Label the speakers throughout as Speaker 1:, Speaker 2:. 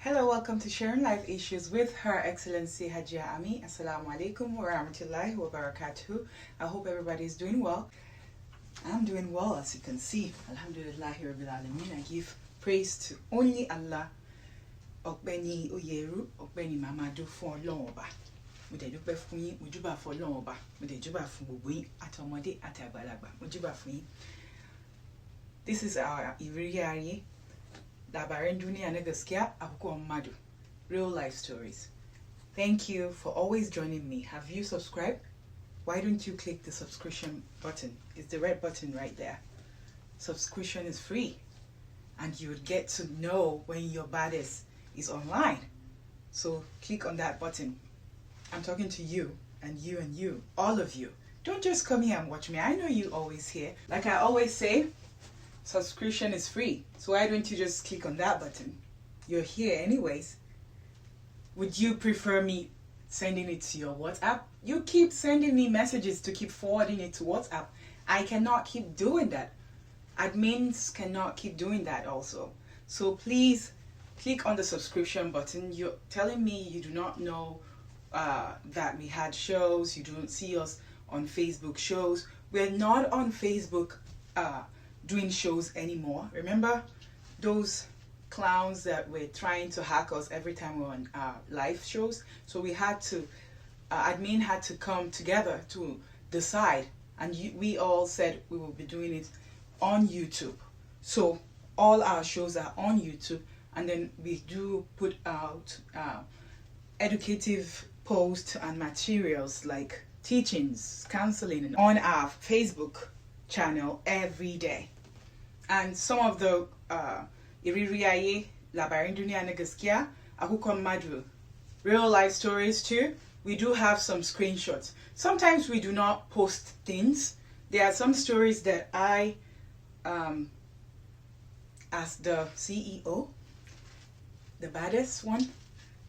Speaker 1: Hello, welcome to Sharing Life Issues with Her Excellency Hajia Ami. Assalamu alaikum wa rahmatullahi wa barakatuh. I hope everybody is doing well. I'm doing well, as you can see. Alhamdulillahi Rabbil Alameen. I give praise to only Allah. Okbeni Oyeru, Okbeni Mamadu for Loba. Mudejuba Funi, Mujuba for Loba, Mudejuba Fubi, Atomodi, Atabalaba, Mujuba Funi. This is our Iriari. Labarenduni Anegaskia Abuko Madu. Real life stories. Thank you for always joining me. Have you subscribed? Why don't you click the subscription button? It's the red button right there. Subscription is free. And you would get to know when your baddest is online. So click on that button. I'm talking to you and you, all of you. Don't just come here and watch me. I know you always here. Like I always say, subscription is free. So why don't you just click on that button? You're here anyways. Would you prefer me sending it to your WhatsApp? You keep sending me messages to keep forwarding it to WhatsApp. I cannot keep doing that. Admins cannot keep doing that also. So please click on the subscription button. You're telling me you do not know that we had shows. You don't see us on Facebook shows. We're not on Facebook doing shows anymore. Remember those clowns that were trying to hack us every time we were on live shows? So we had to, admin had to come together to decide, and we all said we will be doing it on YouTube. So all our shows are on YouTube, and then we do put out educative posts and materials like teachings, counseling on our Facebook channel every day. And some of the Iririaye, Labarindunia Negaskia, Ahukon Madu, real life stories too. We do have some screenshots. Sometimes we do not post things. There are some stories that I, as the CEO, the baddest one,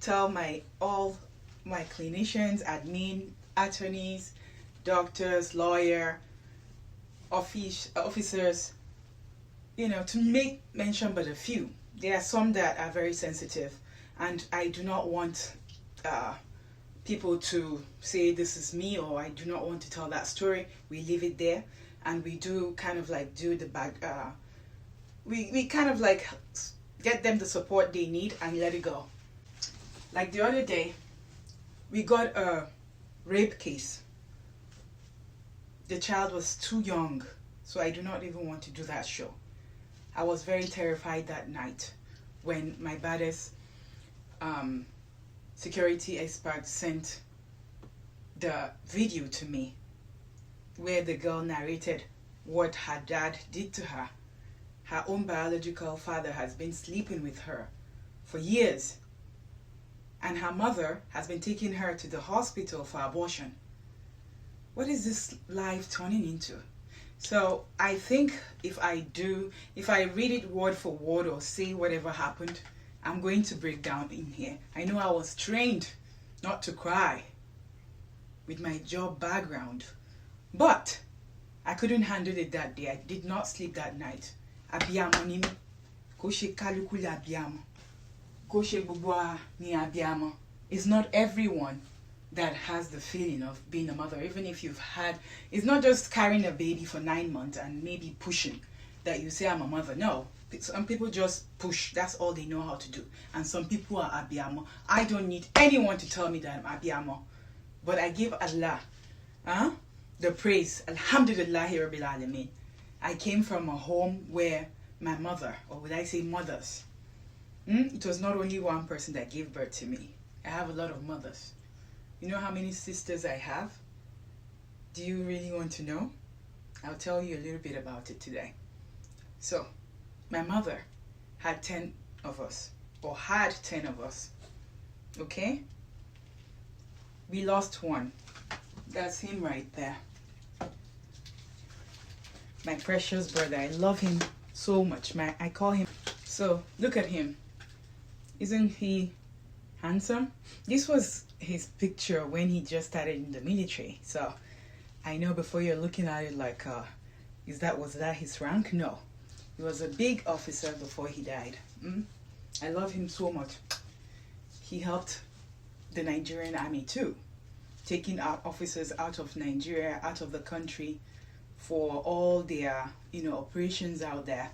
Speaker 1: tell all my clinicians, admin, attorneys, doctors, lawyer, officers, you know, to make mention but a few. There are some that are very sensitive, and I do not want people to say this is me, or I do not want to tell that story. We leave it there, and we do kind of like do the back, we kind of like get them the support they need and let it go. Like the other day, we got a rape case. The child was too young, so I do not even want to do that show. I was very terrified that night when my baddest security expert sent the video to me where the girl narrated what her dad did to her. Her own biological father has been sleeping with her for years, and her mother has been taking her to the hospital for abortion. What is this life turning into? So I think if I read it word for word or say whatever happened, I'm going to break down in here. I know I was trained not to cry with my job background, but I couldn't handle it that day. I did not sleep that night. Abiyamo ni koshe kalukuli abiyamo. Koshe bubwa ni abiyamo. It's not everyone that has the feeling of being a mother. Even if you've had, it's not just carrying a baby for 9 months and maybe pushing that you say I'm a mother. No, some people just push. That's all they know how to do. And some people are abiyamo. I don't need anyone to tell me that I'm abiyamo, but I give Allah the praise. Alhamdulillahi Rabbil Alameen. I came from a home where my mother, or would I say mothers, it was not only one person that gave birth to me. I have a lot of mothers. You know how many sisters I have? Do you really want to know? I'll tell you a little bit about it today. So, my mother had 10 of us, or had 10 of us. Okay? We lost one. That's him right there. My precious brother. I love him so much. I call him. So, look at him. Isn't he handsome? This was his picture when he just started in the military. So I know before you're looking at it like was that his rank? No, he was a big officer before he died. I love him so much. he helped the Nigerian army too, taking our officers out of Nigeria, out of the country for all their, operations out there.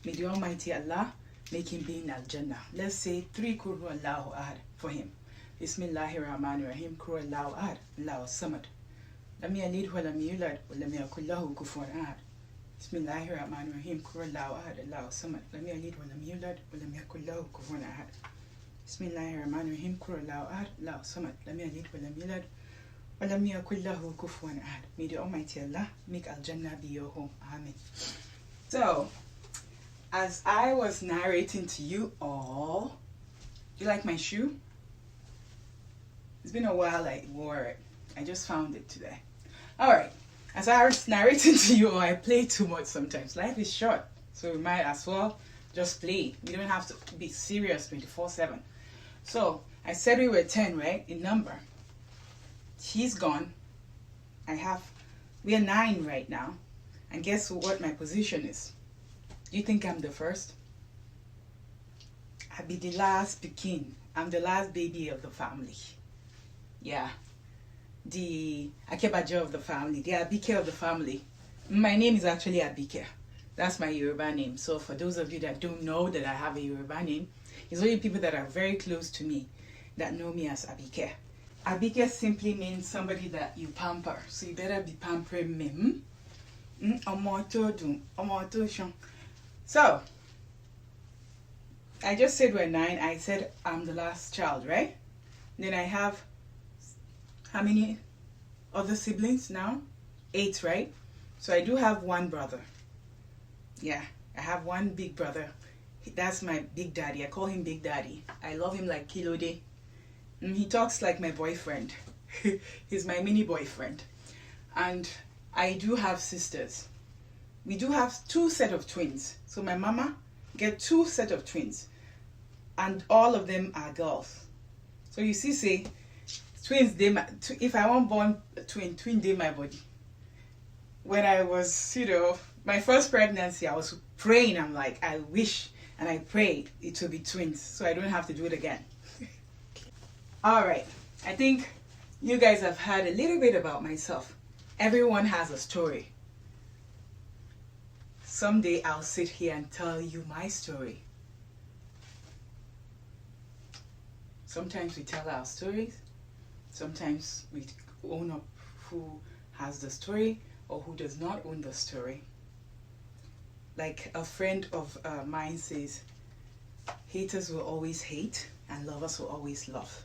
Speaker 1: May the Almighty Allah make him be in Al-Jannah. Let's say 3 Qul Allahu Ahad for him. Bismillahir Rahmanir Rahim. Qul Allahu Ahad, Allahu Samad. Lam yalid wa lam yulad wa lam yakul lahu kufuwan ahad. Bismillahir Rahmanir Rahim. Qul Allahu Ahad, Allahu Samad. Lam yalid wa lam yulad wa lam yakul lahu kufuwan ahad. Bismillahir Rahmanir Rahim. Qul Allahu Ahad, Allahu Samad. Lam yalid wa lam yulad wa lam yakul lahu kufuwan ahad. May the Almighty Allah make Al-Jannah be your home. Amen. So, as I was narrating to you all, do you like my shoe? It's been a while I wore it. I just found it today. Alright, as I was narrating to you all, I play too much sometimes. Life is short, so we might as well just play. We don't have to be serious 24/7. So, I said we were 10, right, in number. He's gone. We are 9 right now. And guess what my position is? You think I'm the first? I'll be the last Pekin. I'm the last baby of the family. Yeah. The Akebajo of the family. The Abike of the family. My name is actually Abike. That's my Yoruba name. So for those of you that don't know that I have a Yoruba name, it's only people that are very close to me that know me as Abike. Abike simply means somebody that you pamper. So you better be pampering me. So, I just said we're 9. I said I'm the last child, right? Then I have, how many other siblings now? 8, right? So I do have one brother. Yeah, I have one big brother. That's my big daddy. I call him Big Daddy. I love him like Kilode. He talks like my boyfriend. He's my mini boyfriend. And I do have sisters. We do have 2 sets of twins. So my mama get 2 sets of twins. And all of them are girls. So you see, say, twins, if I want born a twin they my body. When I was, my first pregnancy, I was praying. I'm like, I wish and I pray it will be twins. So I don't have to do it again. Alright, I think you guys have heard a little bit about myself. Everyone has a story. Someday I'll sit here and tell you my story. Sometimes we tell our stories. Sometimes we own up who has the story or who does not own the story. Like a friend of mine says, haters will always hate and lovers will always love.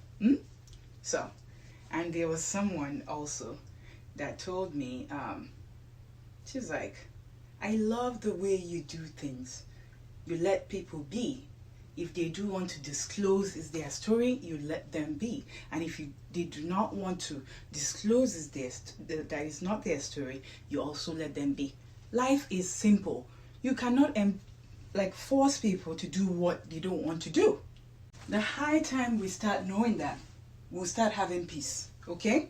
Speaker 1: So, and there was someone also that told me, she's like, I love the way you do things. You let people be. If they do want to disclose is their story, you let them be. And if they do not want to disclose that is not their story, you also let them be. Life is simple. You cannot force people to do what they don't want to do. The high time we start knowing that, we'll start having peace, okay?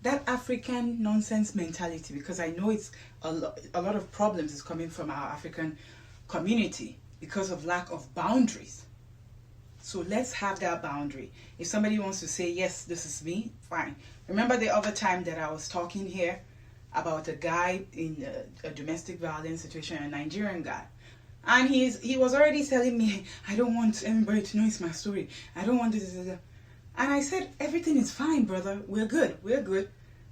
Speaker 1: That African nonsense mentality, because I know it's a lot of problems is coming from our African community because of lack of boundaries. So let's have that boundary. If somebody wants to say, yes, this is me, fine. Remember the other time that I was talking here about a guy in a domestic violence situation, a Nigerian guy. And he was already telling me, I don't want everybody to know it's my story. I don't want this. And I said, everything is fine, brother. We're good. We're good.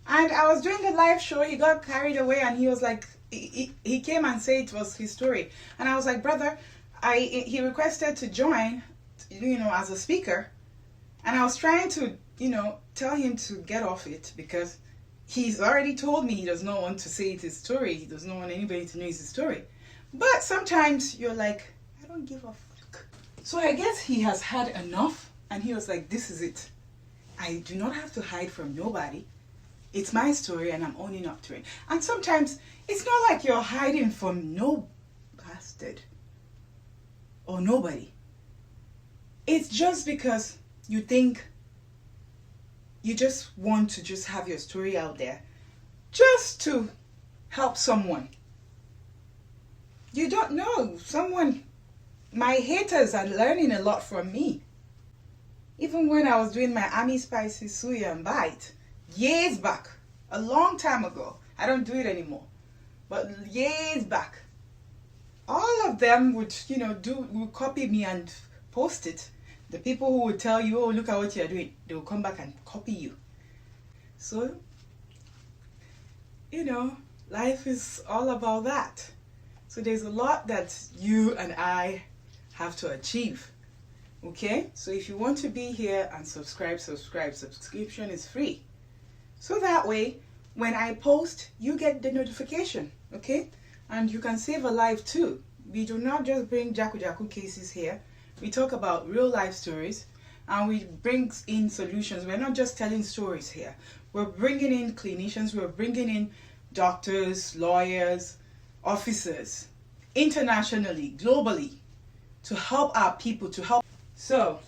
Speaker 1: And I was doing the live show. He got carried away and he was like, he came and said it was his story. And I was like, brother, he requested to join, as a speaker. And I was trying to, tell him to get off it because he's already told me he does not want to say it's his story. He does not want anybody to know it's his story. But sometimes you're like, I don't give a fuck. So I guess he has had enough. And he was like, this is it. I do not have to hide from nobody. It's my story and I'm owning up to it. And sometimes it's not like you're hiding from no bastard or nobody. It's just because you think you just want to just have your story out there just to help someone. You don't know. My haters are learning a lot from me. If even when I was doing my Ami Spicy Suya and Bite, years back, a long time ago. I don't do it anymore. But years back, all of them would, would copy me and post it. The people who would tell you, oh, look at what you're doing, they will come back and copy you. So, life is all about that. So there's a lot that you and I have to achieve. Okay? So if you want to be here and subscribe, subscription is free. So that way, when I post, you get the notification. Okay? And you can save a life too. We do not just bring Jaku cases here. We talk about real life stories and we bring in solutions. We're not just telling stories here. We're bringing in clinicians, we're bringing in doctors, lawyers, officers, internationally, globally, to help our people, to help. So,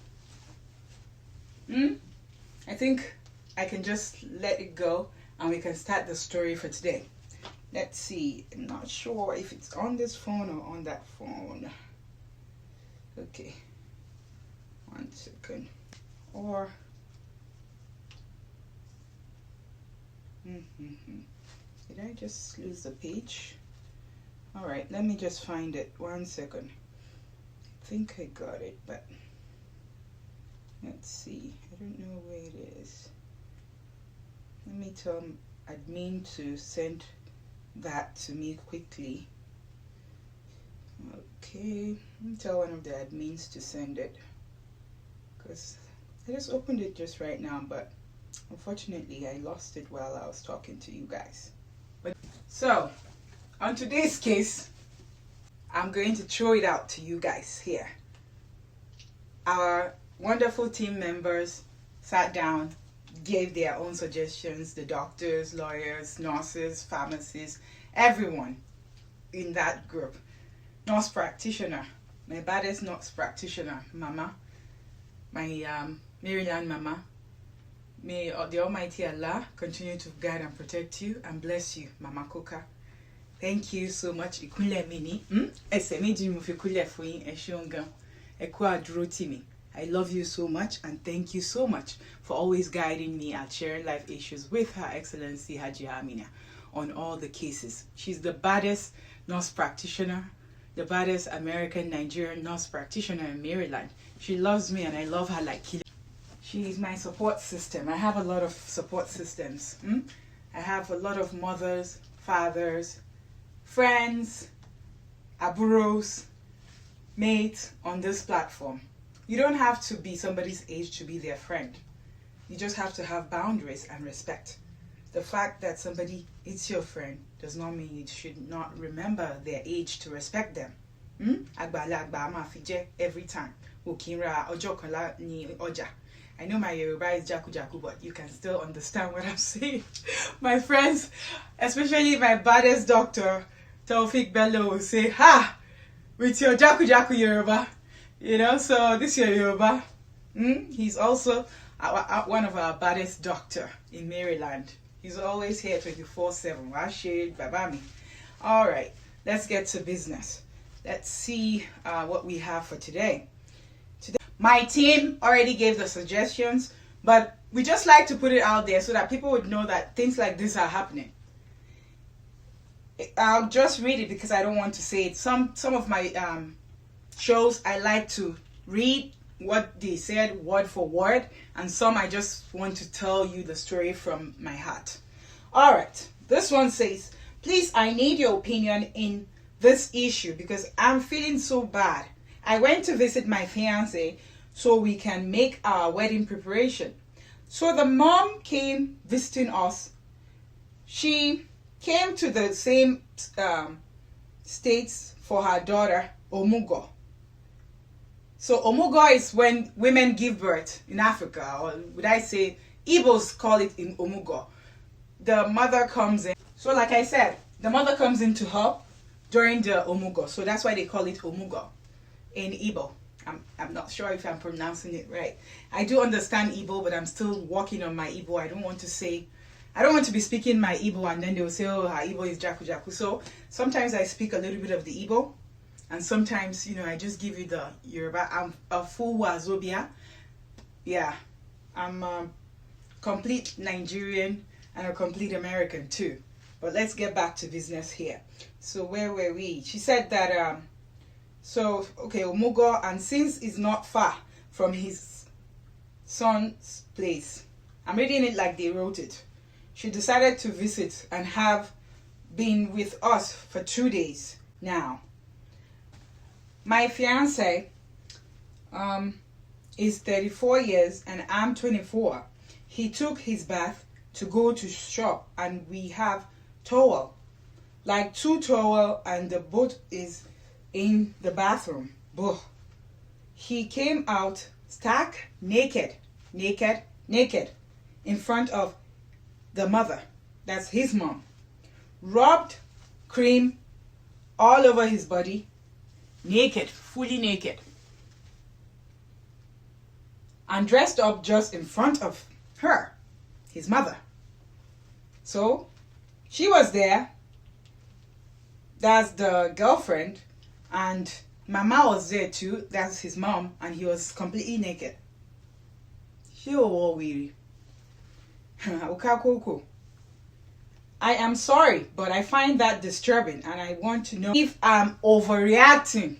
Speaker 1: I think I can just let it go and we can start the story for today. Let's see. I'm not sure if it's on this phone or on that phone. Okay. 1 second. Or... Did I just lose the page? All right, let me just find it. 1 second. I think I got it, but let's see. I don't know where it is. Let me tell admin to send that to me quickly. Okay, let me tell one of the admins to send it, because I just opened it just right now, but unfortunately I lost it while I was talking to you guys. But so on today's case, I'm going to throw it out to you guys here. Our wonderful team members sat down, gave their own suggestions, the doctors, lawyers, nurses, pharmacists, everyone in that group. Nurse practitioner, my baddest nurse practitioner, Mama, my Maryland Mama. May the Almighty Allah continue to guide and protect you and bless you, Mama Coca. Thank you so much. I love you so much and thank you so much for always guiding me and sharing life issues with Her Excellency Hajia Amina on all the cases. She's the baddest nurse practitioner, the baddest American Nigerian nurse practitioner in Maryland. She loves me and I love her like killing. She is my support system. I have a lot of support systems. I have a lot of mothers, fathers, friends, aburos, mates on this platform. You don't have to be somebody's age to be their friend. You just have to have boundaries and respect. The fact that somebody is your friend does not mean you should not remember their age to respect them. Every time. I know my Yoruba is Jaku, but you can still understand what I'm saying. My friends, especially my baddest doctor, Taufik Bello, will say, ha! With your Jaku Yoruba. So this is Yoruba. He's also one of our baddest doctor in Maryland. He's always here 24/7. Rashid, Babami. All right, let's get to business. Let's see what we have for today. My team already gave the suggestions, but we just like to put it out there so that people would know that things like this are happening. I'll just read it because I don't want to say it. Some of my shows I like to read what they said word for word, and some I just want to tell you the story from my heart. All right, this one says, please, I need your opinion in this issue because I'm feeling so bad. I went to visit my fiance so we can make our wedding preparation. So the mom came visiting us. She came to the same states for her daughter, Omugo. So Omugo is when women give birth in Africa, or would I say, Igbos call it in Omugo. The mother comes in. So like I said, the mother comes in to help during the Omugo. So that's why they call it Omugo in Igbo. I'm not sure if I'm pronouncing it right. I do understand Igbo, but I'm still working on my Igbo. I don't want to be speaking my Igbo and then they will say, oh, her Igbo is Jaku. So sometimes I speak a little bit of the Igbo, and sometimes, I just give you the Yoruba. I'm a full Wazobia. Yeah, I'm a complete Nigerian and a complete American too. But let's get back to business here. So where were we? She said that so okay, Omugo, and since it's not far from his son's place, I'm reading it like they wrote it. She decided to visit and have been with us for 2 days now. My fiance is 34 years and I'm 24. He took his bath to go to shop and we have towel, like 2 towel, and the boat is in the bathroom. Buh. He came out stark naked in front of the mother, that's his mom, rubbed cream all over his body, naked, fully naked, and dressed up just in front of her, his mother. So she was there, that's the girlfriend, and Mama was there too, that's his mom, and he was completely naked. She was all weary. I am sorry, but I find that disturbing and I want to know if I'm overreacting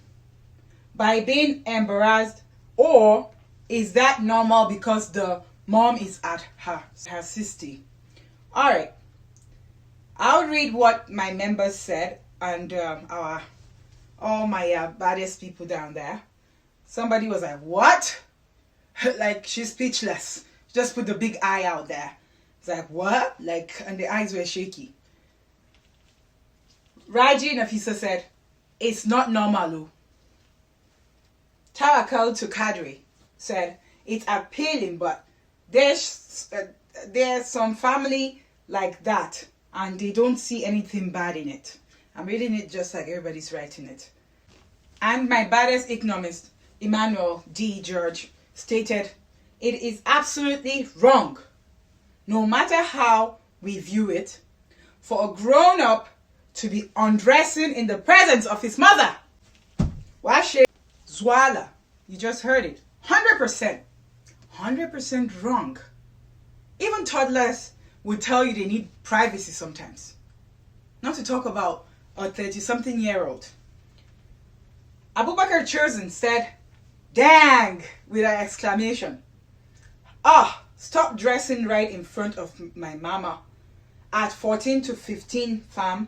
Speaker 1: by being embarrassed, or is that normal because the mom is at her 60. Alright, I'll read what my members said and all my baddest people down there. Somebody was like, what? Like, she's speechless. Just put the big eye out there. It's like, what? Like, and the eyes were shaky. Raji Nafisa said, it's not normal. Tawakal to Kadri said, it's appealing, but there's some family like that and they don't see anything bad in it. I'm reading it just like everybody's writing it. And my baddest economist, Emmanuel D. George, stated, it is absolutely wrong, no matter how we view it, for a grown-up to be undressing in the presence of his mother. Washe Zwala, you just heard it. 100% wrong. Even toddlers will tell you they need privacy sometimes. Not to talk about a 30-something-year-old. Abubakar Chosen said, dang, with an exclamation. Stop dressing right in front of my mama. At 14 to 15, fam.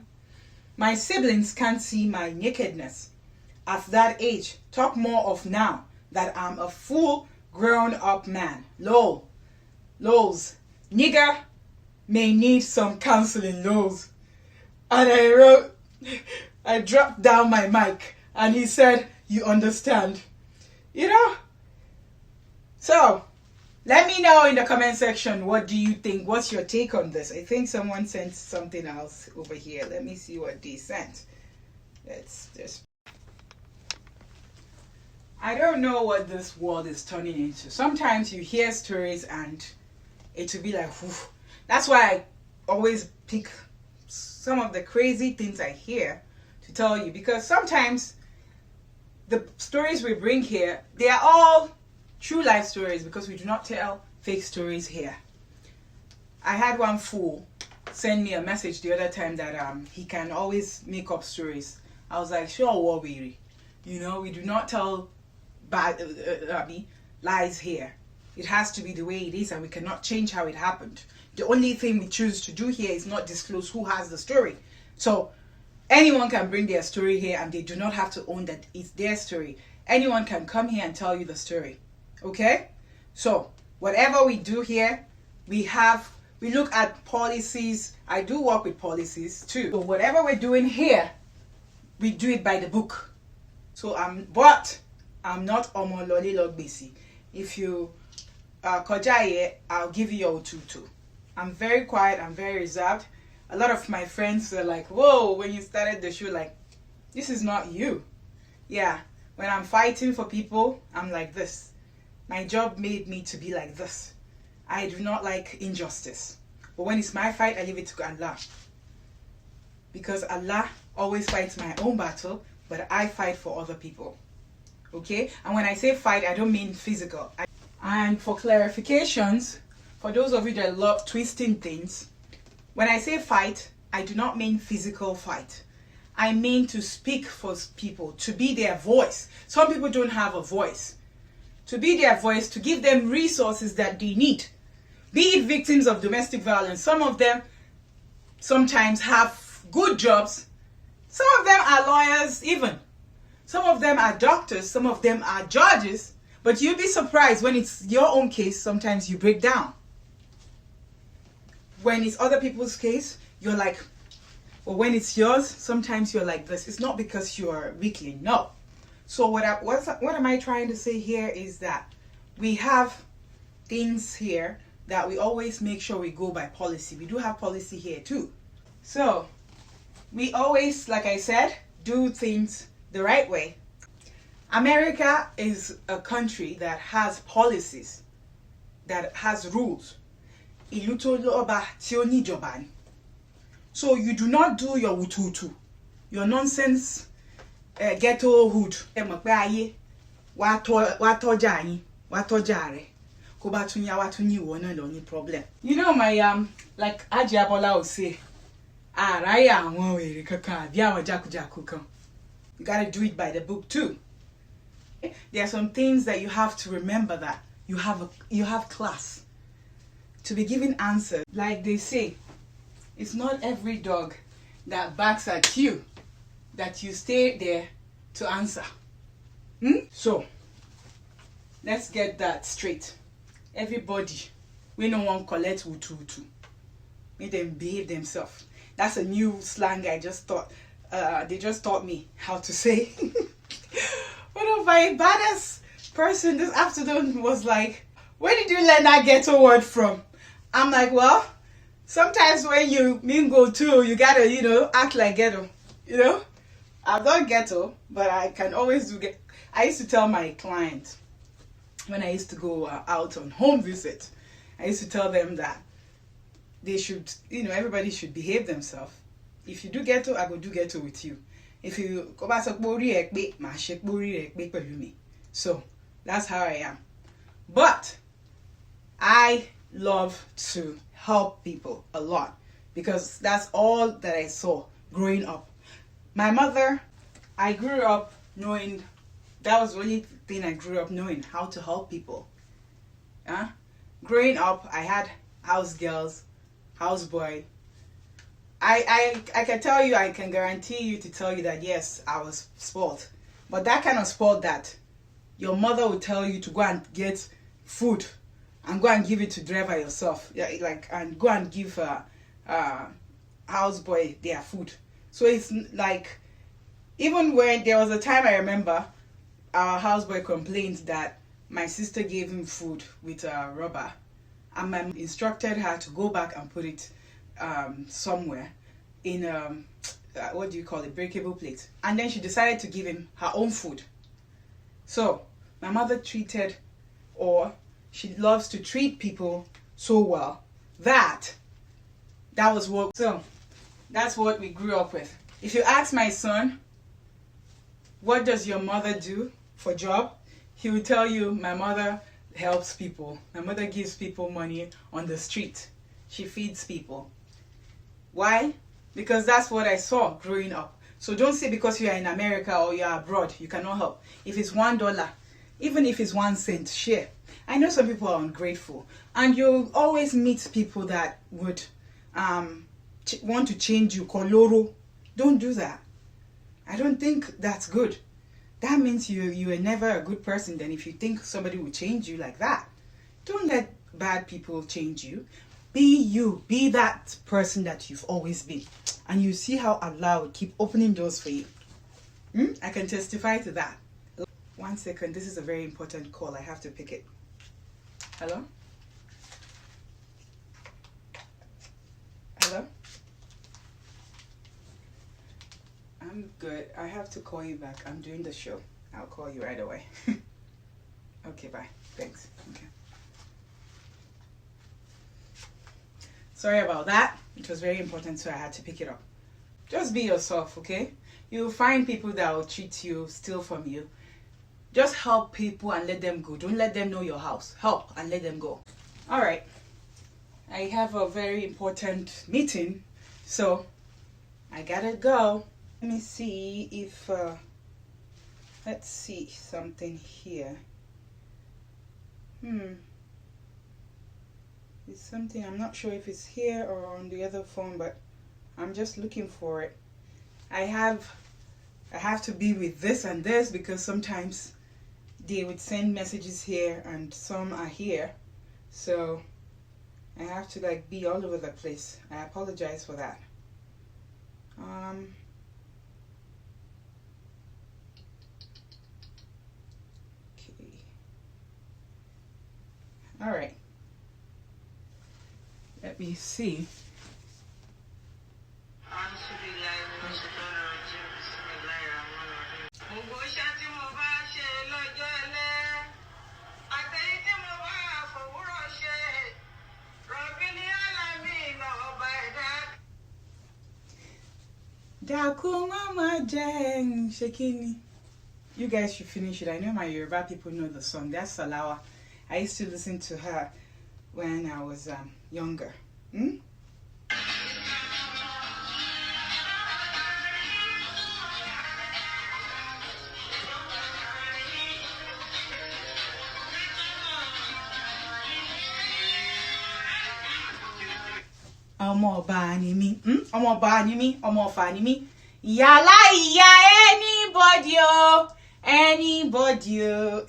Speaker 1: My siblings can't see my nakedness. At that age, talk more of now that I'm a full grown-up man. Lols. Nigger may need some counseling, lols. And I dropped down my mic and he said, you understand. You know? So, let me know in the comment section, what do you think? What's your take on this? I think someone sent something else over here. Let me see what they sent. Let's just... I don't know what this world is turning into. Sometimes you hear stories and it will be like, whew. That's why I always pick some of the crazy things I hear to tell you. Because sometimes the stories we bring here, they are all true life stories because we do not tell fake stories here. I had one fool send me a message the other time that he can always make up stories. I was like, sure, Wabiri. You know, we do not tell bad lies here. It has to be the way it is and we cannot change how it happened. The only thing we choose to do here is not disclose who has the story. So anyone can bring their story here and they do not have to own that it's their story. Anyone can come here and tell you the story. Okay? So whatever we do here, we look at policies. I do work with policies too. So whatever we're doing here, we do it by the book. So but I'm not Omo Loli Logbisi. If you kojaye, I'll give you your tutu. I'm very quiet, I'm very reserved. A lot of my friends are like, whoa, when you started the show, like, this is not you. Yeah, when I'm fighting for people, I'm like this. My job made me to be like this. I do not like injustice. But when it's my fight, I leave it to Allah. Because Allah always fights my own battle, but I fight for other people. Okay? And when I say fight, I don't mean physical. And for clarifications, for those of you that love twisting things, when I say fight, I do not mean physical fight. I mean to speak for people, to be their voice. Some people don't have a voice. To be their voice, to give them resources that they need. Be it victims of domestic violence. Some of them sometimes have good jobs. Some of them are lawyers even. Some of them are doctors. Some of them are judges. But you'll be surprised when it's your own case, sometimes you break down. When it's other people's case, you're like, or when it's yours, sometimes you're like this. It's not because you're weakling, no. So what am I trying to say here is that we have things here that we always make sure we go by policy. We do have policy here too. So we always, like I said, do things the right way. America is a country that has policies, that has rules. So you do not do your wututu, your nonsense ghetto hood. You know my like Hajia will say, you gotta do it by the book too. There are some things that you have to remember, that you have class to be giving answers. Like they say, it's not every dog that barks at you that you stay there to answer. So let's get that straight. Everybody, we no one collect wutu. Make them behave themselves. That's a new slang I just thought. They just taught me how to say. One of my baddest person this afternoon was like, where did you learn that ghetto word from? I'm like, well, sometimes when you mingle too, you gotta, act like ghetto. I'm not ghetto, but I can always do get. I used to tell my clients when I used to go out on home visit, I used to tell them that they should, everybody should behave themselves. If you do ghetto, I will do ghetto with you. If you go back to me. So that's how I am. But I love to help people a lot because that's all that I saw growing up. My mother, I grew up knowing, that was the only thing I grew up knowing, how to help people. Growing up, I had house girls, house boy. I can tell you, I can guarantee you to tell you that yes, I was spoiled. But that kind of spoiled that your mother would tell you to go and get food and go and give it to driver yourself. Yeah, and go and give houseboy their food. So it's like, even when there was a time I remember our houseboy complained that my sister gave him food with a rubber, and my mom instructed her to go back and put it somewhere in what do you call it, breakable plate, and then she decided to give him her own food. So my mother treated, or she loves to treat people so well that was what, so that's what we grew up with. If you ask my son, what does your mother do for job, he will tell you, my mother helps people. My mother gives people money on the street. She feeds people. Why? Because that's what I saw growing up. So don't say because you are in America or you are abroad, you cannot help. If it's $1, even if it's 1 cent, share. I know some people are ungrateful, and you'll always meet people that would want to change you. Koloro. Don't do that. I don't think that's good. That means you are never a good person then if you think somebody will change you like that. Don't let bad people change you. Be you. Be that person that you've always been. And you see how Allah will keep opening doors for you. I can testify to that. 1 second. This is a very important call. I have to pick it. Hello? Hello? I'm good. I have to call you back. I'm doing the show. I'll call you right away. Okay, bye. Thanks. Okay. Sorry about that. It was very important, so I had to pick it up. Just be yourself, okay? You'll find people that will treat you, steal from you. Just help people and let them go. Don't let them know your house. Help and let them go. All right. I have a very important meeting, so I gotta go. Let me see if let's see something here. It's something, I'm not sure if it's here or on the other phone, but I'm just looking for it. I have to be with this and this because sometimes they would send messages here and some are here, so I have to like be all over the place. I apologize for that. Okay. All right. Let me see. You guys should finish it. I know my Yoruba people know the song. That's Salawa. I used to listen to her when I was younger. Ọmọ ọba ni mí, ọmọ ọba ni mí, ọmọ ọ̀fà ni mí. Yàlá ìyá anybody o, anybody o,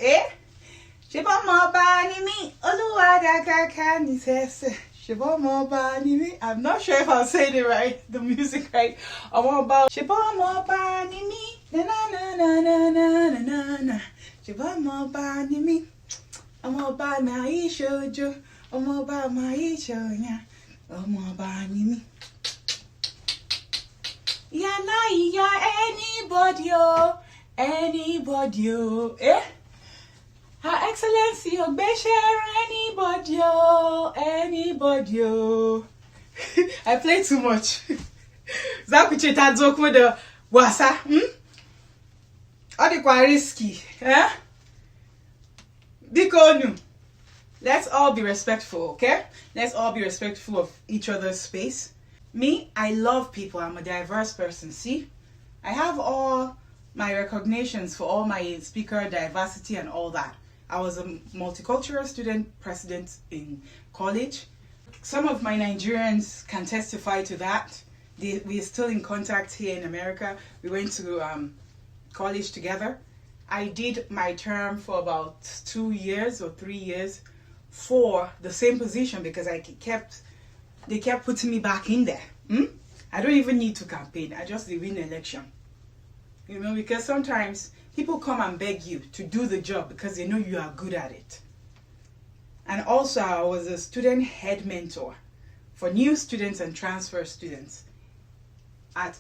Speaker 1: ṣe bọ́ ọmọ ọba ni mí, Olúwa dàgàgà ní sẹ́sẹ̀. Ṣe bọ́ ọmọ ọba ni mí. I'm not sure if I'm saying it right, the music right. Ọmọ ọba, ṣe bọ́ ọmọ ọba ni mí, na na na na na na na na. Ṣe bọ́ ọmọ ọba ni mí, ọmọ ọba máa yí ṣojo, ọmọ ọba máa yí ṣoyàn. Ọmọ ọba ni mí. Yàlá ìyá anybody o, anybody o, Her Excellency Ogbeshere anybody o, anybody o. I play too much. Zakuche tadzokmo de wasa, Odikwa risky, Bikonu. Let's all be respectful, okay? Let's all be respectful of each other's space. Me, I love people. I'm a diverse person. See, I have all my recognitions for all my speaker diversity and all that. I was a multicultural student president in college. Some of my Nigerians can testify to that. We are still in contact here in America. We went to college together. I did my term for about 2 years or 3 years for the same position because they kept putting me back in there. I don't even need to campaign. I just win election. You know, because sometimes people come and beg you to do the job because they know you are good at it. And also I was a student head mentor for new students and transfer students at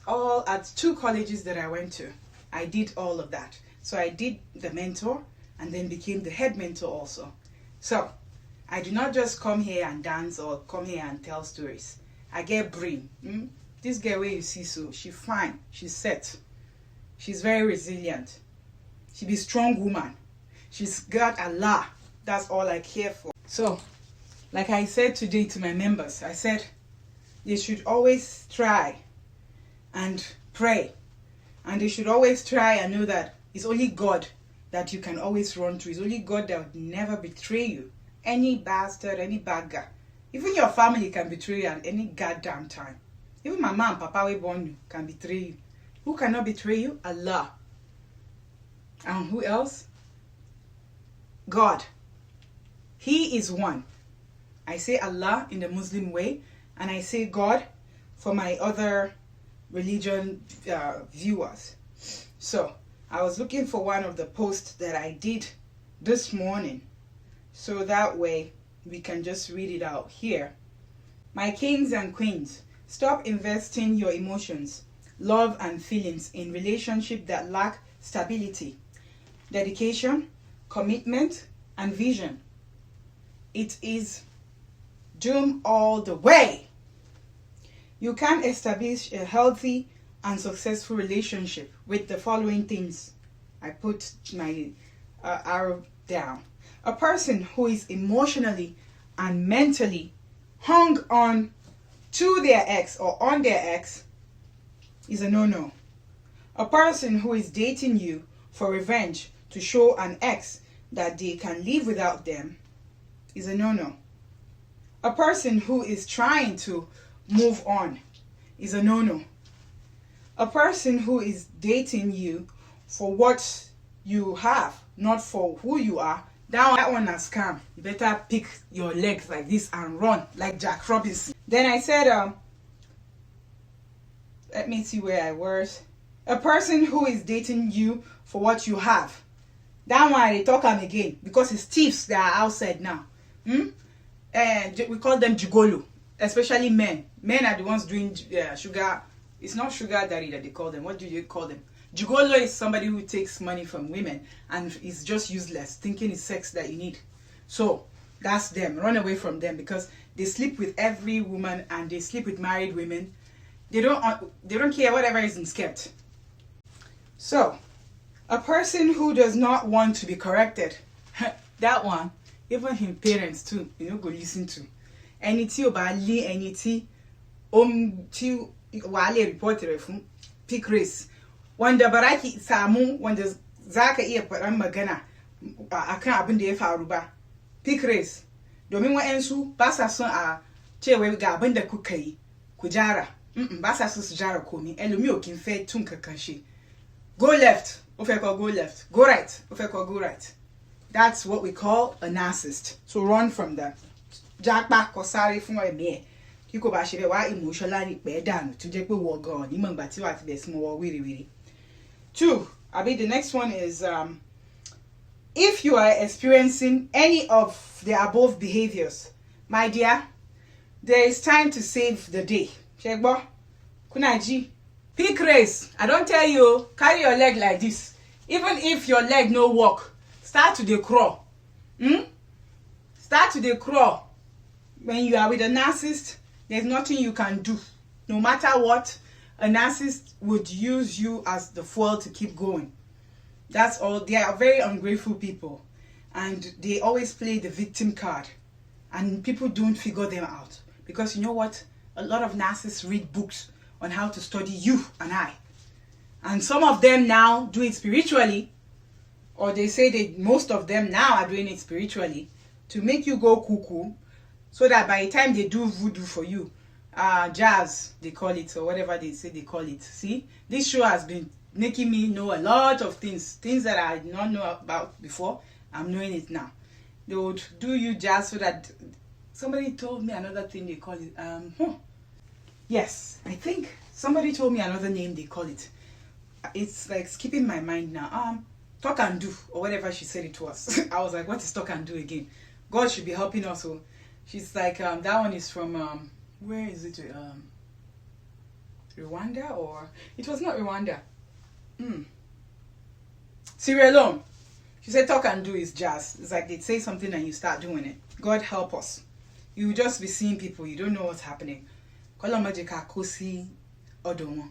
Speaker 1: 2 colleges that I went to. I did all of that. So I did the mentor and then became the head mentor also. So I do not just come here and dance or come here and tell stories. I get brain. This girl where you see, so she fine, she's set. She's very resilient. She be strong woman. She's got Allah. That's all I care for. So, like I said today to my members, I said they should always try and pray. And they should always try and know that it's only God that you can always run to. It's only God that would never betray you. Any bastard, any bad guy. Even your family can betray you at any goddamn time. Even my mom, papa, we born you, can betray you. Who cannot betray you? Allah. And who else? God. He is one. I say Allah in the Muslim way, and I say God for my other religion viewers. So, I was looking for one of the posts that I did this morning, so that way we can just read it out here. My kings and queens, stop investing your emotions, love and feelings in relationships that lack stability, dedication, commitment, and vision. It is doom all the way. You can establish a healthy and successful relationship with the following things. I put my arrow down. A person who is emotionally and mentally hung on to their ex or on their ex is a no-no. A person who is dating you for revenge to show an ex that they can live without them is a no-no. A person who is trying to move on is a no-no. A person who is dating you for what you have, not for who you are, that one is scam. You better pick your legs like this and run like Jack Robinson. Then I said, let me see where I was. A person who is dating you for what you have. That one they talk am again because it's thieves that are outside now. And we call them jigolo, especially men. Men are the ones doing sugar. It's not sugar daddy that they call them. What do you call them? Gigolo is somebody who takes money from women and is just useless, thinking it's sex that you need. So that's them. Run away from them because they sleep with every woman and they sleep with married women. They don't care whatever is kept. So a person who does not want to be corrected, that one, even his parents too, go listen to. Anything about anything, to wale reporter from pick race. Wanda baraki samu wanda zaka iya faɗan magana akan abin da ya faru ba. Pick race. Domin wa'ansu ba sa son a cewa ga abin da kuka yi ku jara. Ba sa son su jara komai. Elumi okin fe tun kakanshi. Go left. Ofeko go left. Go right. Ofeko go right. That's what we call a narcissist. So run from them. Jack back or sorry for my me. Kiko ba shebe wa emotionally pe danu to jẹ́ pé wo gan ni mo ngba ti wa ti be smo wo wiri. 2. The next one is if you are experiencing any of the above behaviors, my dear, there is time to save the day. Shegbo, kunaji, pick race. I don't tell you, carry your leg like this. Even if your leg no work, start to dey crawl. Start to dey crawl. When you are with a narcissist, there's nothing you can do. No matter what, a narcissist would use you as the fuel to keep going. That's all. They are very ungrateful people. And they always play the victim card. And people don't figure them out. Because you know what? A lot of narcissists read books on how to study you and I. And some of them now do it spiritually. Or they say that most of them now are doing it spiritually. To make you go cuckoo. So that by the time they do voodoo for you, jazz, they call it, or whatever they say they call it. See, this show has been making me know a lot of things that I did not know about before. I'm knowing it now. They would do you jazz so that somebody told me another thing they call it. Yes, I think somebody told me another name they call it. It's like skipping my mind now. Talk and do, or whatever she said it was. I was like, what is talk and do again? God should be helping us. So she's like, that one is from where is it? Rwanda, or it was not Rwanda. Sierra Leone. She said talk and do is jazz. It's like they say something and you start doing it. God help us. You just be seeing people, you don't know what's happening. Kolomajika kosi odomo.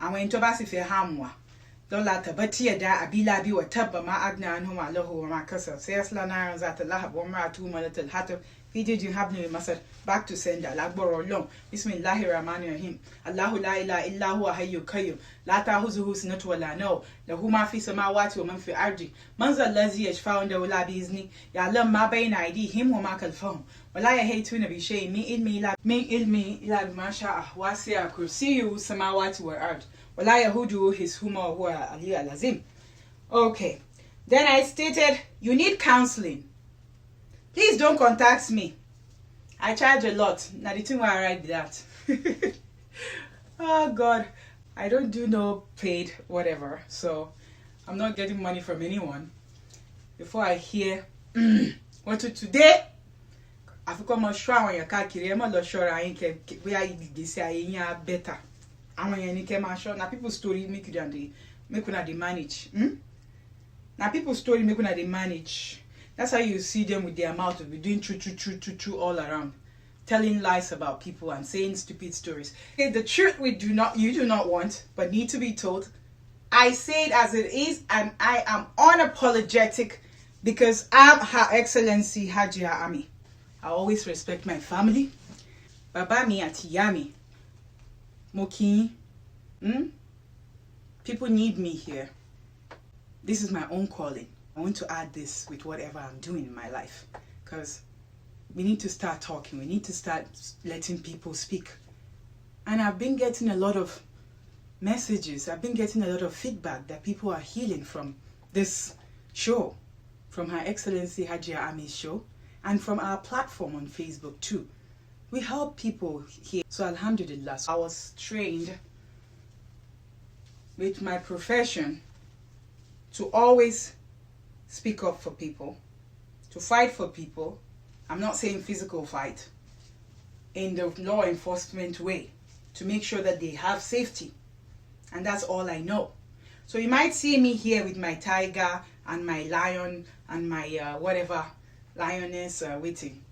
Speaker 1: And when Tobasi fe hamwa, Dola tabatia da abila bi wa tabba ma agna anhum Allahu wa ma kasar. Sayasla naran zata lahab wa ma'atu malatul hatab. Fiji you have no masad back to sender lagboro long. Bismillahir Rahmanir Rahim. Allahu la ilaha illa huwa hayyul qayyum. La ta'khuzuhu sinatun wa la nawm. Lahu ma fi samawati wa man fi ardi. Man zal ladzi yashfa'u indahu illa bi izni. Ya'lamu ma bayna aydihim wa ma khalfahum. Wa la yahituna bi shay'in min ilmi illa bima sha'a. Wasi'a kursiyyuhu samawati wal ard. Wa la yahuduhu hifzuhuma wa huwa al-aliyyul azim. Okay. Then I stated you need counseling. Please don't contact me. I charge a lot. Now the thing where I write that. Oh God. I don't do no paid whatever. So I'm not getting money from anyone. Before I hear what to today, I forgot my sure when you can't carry I'm not sure I ain't where they say I better. I want you to sure. Now people's story make you they manage. Now people's story make you they manage. That's how you see them with their mouth of doing true all around, telling lies about people and saying stupid stories. Okay, the truth you do not want, but need to be told. I say it as it is, and I am unapologetic because I'm Her Excellency Hajia Ami. I always respect my family. Baba mi ati yami. Moki. People need me here. This is my own calling. I want to add this with whatever I'm doing in my life. Because we need to start talking. We need to start letting people speak. And I've been getting a lot of messages. I've been getting a lot of feedback that people are healing from this show. From Her Excellency Hajia Ami's show. And from our platform on Facebook too. We help people here. So alhamdulillah. I was trained with my profession to always speak up for people, to fight for people. I'm not saying physical fight, in the law enforcement way, to make sure that they have safety. And that's all I know. So you might see me here with my tiger and my lion and my whatever, lioness waiting.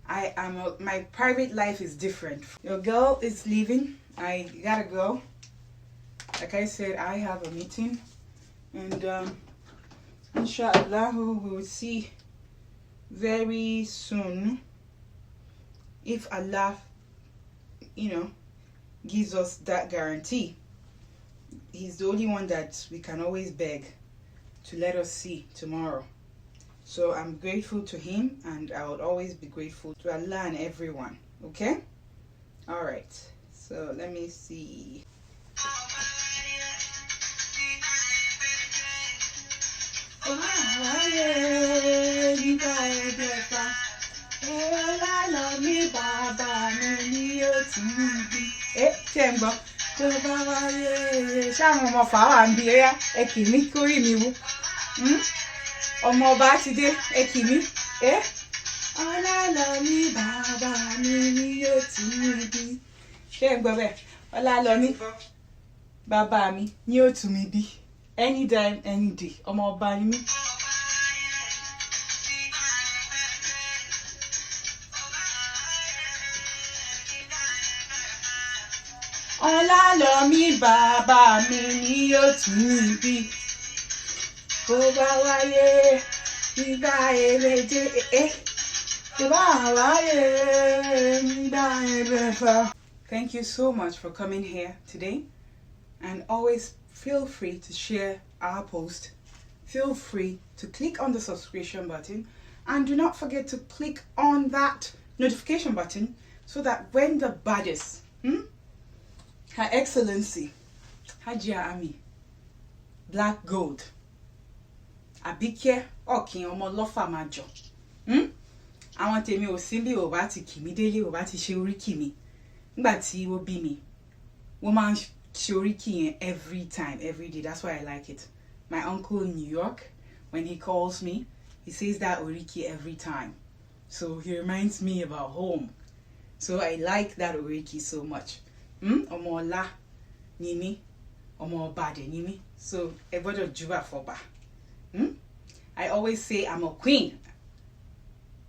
Speaker 1: My private life is different. Your girl is leaving. I gotta go. Like I said, I have a meeting, and inshallah we'll see very soon, if Allah, gives us that guarantee. He's the only one that we can always beg to let us see tomorrow. So I'm grateful to him, and I would always be grateful to Allah and everyone. Okay? Alright. So let me see. Ọmọ ọba ti dé, ẹ kì mí. Ọlálọ́mí bàbá mi ni yóò tì mí bí. Ṣé ń gbọ́ bẹ́ẹ̀? Ọlálọ́mí bàbá mi ni yóò tì mí bí. Anytime, any day. Ọmọ ọba ni mí. Ọlálọ́mí bàbá mi ni yóò tì mí bí. Thank you so much for coming here today, and always feel free to share our post. Feel free to click on the subscription button, and do not forget to click on that notification button so that when the baddest, Her Excellency Hajia Ami, Black Gold, Abike Okin ọmọ lọ́fà máa jọ. Àwọn tèmi ò sí bí ò bá ti kì mí délé, ò bá ti ṣe oríkì mi. Nígbà tí wọ́n bí mi, wọ́n máa ń ṣe oríkì yẹn every time, every day. That's why I like it. My uncle in New York, when he calls me, he says that oriki every time. So he reminds me about home. So I like that oriki so much. Ọmọ ọlá ni mí, ọmọ ọba dẹ̀ ni mí. So ẹ gbọ́dọ̀ júbà fọ́ba. I always say I'm a queen,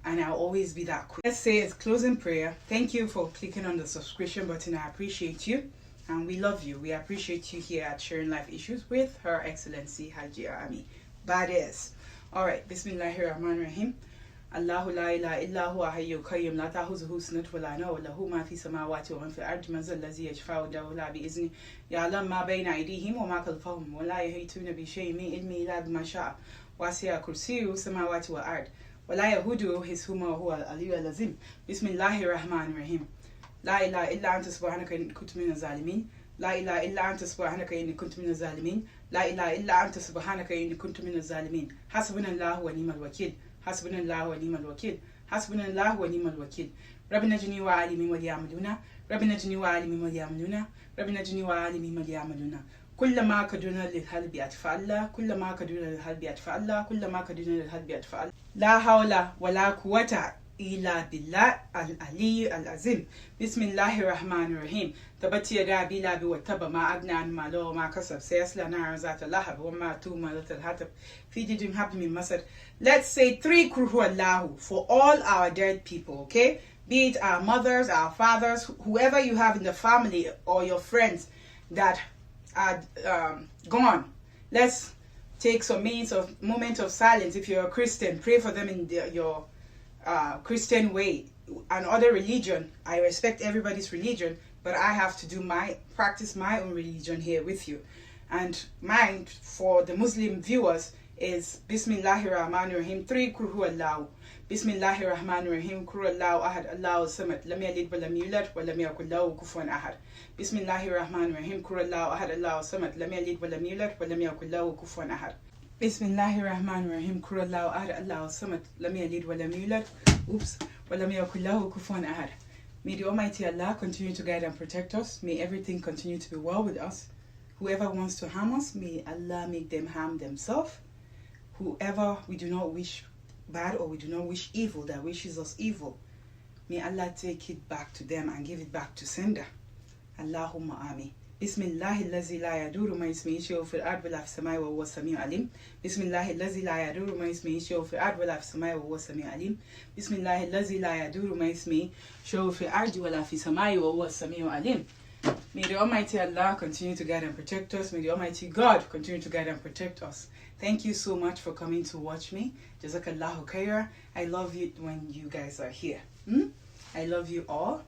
Speaker 1: and I'll always be that queen. Let's say it's closing prayer. Thank you for clicking on the subscription button. I appreciate you, and we love you. We appreciate you here at Sharing Life Issues with Her Excellency Hajia Ami. Badass. Alright, Bismillahirrahmanirrahim. Allahu la ilaha illa huwa hayyul qayyum la ta'khuzuhu sinatun wa la nawm wa lahu ma fi samawati wa ma fil ardi man zal ladzi yashfa'u illa bi izni ya'lamu ma bayna aydihim wa ma khalfahum wa la yuhituna bi shay'in min ilmihi illa bima sha'a wasi'a kursiyuhu samawati wal ard wa la yahuduhu hifzuhuma wa huwa al-'aliyyul 'azim. Bismillahir rahmanir rahim. La ilaha illa anta subhanaka inni kuntu minaz zalimin. La ilaha illa anta subhanaka inni kuntu minaz zalimin. La ilaha illa anta subhanaka inni kuntu minaz zalimin. Hasbunallahu wa ni'mal wakeel. Hasbunallahu wa ni'mal wakeel. Hasbunallahu wa ni'mal wakeel. Rabbi najini wa alimi wa ya'maluna. Rabbi najini wa alimi wa ya'maluna. Rabbi najini wa alimi wa ya'maluna. كلما كدنا للهلب أدفع الله كلما كدنا للهلب أدفع الله كلما كدنا للهلب أدفع الله لا حول ولا قوة إلا بالله العلي العظيم. بسم الله الرحمن الرحيم. تبت يدا أبي لهب وتب ما أغنى عنه ماله وما كسب سيصلى نارا ذات لهب وما تومرت الحطب في جحيم حب من مسد. Let's say 3 Qul Huwallahu for all our dead people, okay? Be it our mothers, our fathers, whoever you have in the family or your friends that gone. Let's take some moment of silence. If you're a Christian, pray for them in your Christian way. And other religion, I respect everybody's religion, but I have to practice my own religion here with you. And mine, for the Muslim viewers, is Bismillahir Rahmanir Rahim 3 Qul Huwallahu. Bismillahir Rahmanir Rahim Qul Huwallahu Ahad Allahu Samad Lam Yalid wa lam yulad wa lam yakul lahu kufuwan ahad. Bismillahir Rahmanir Rahim Qul Huwallahu Ahad Allahu Samad Lam Yalid wa lam yulad wa lam yakul lahu kufuwan ahad. Bismillahir Rahmanir Rahim Qul Huwallahu Ahad Allahu Samad Lam Yalid wa lam yulad wa lam yakul lahu kufuwan ahad. May the Almighty Allah continue to guide and protect us. May everything continue to be well with us. Whoever wants to harm us, may Allah make them harm themselves. Whoever we do not wish bad or we do not wish evil, that wishes us evil, may Allah take it back to them and give it back to sender. Allahumma ameen. Bismillahi allazi la yaduru ma ismihi shay'un fil ardi wa la fis samai wa huwa as-sami'ul alim. Bismillahi allazi la yaduru ma ismihi shay'un fil ardi wa la fis samai wa huwa as-sami'ul alim. Bismillahi allazi la yaduru ma ismihi shay'un fil ardi wa la fis samai wa huwa as-sami'ul alim. May the Almighty Allah continue to guide and protect us. May the Almighty God continue to guide and protect us. Thank you so much for coming to watch me. Jazakallahu khaira. I love you when you guys are here. I love you all.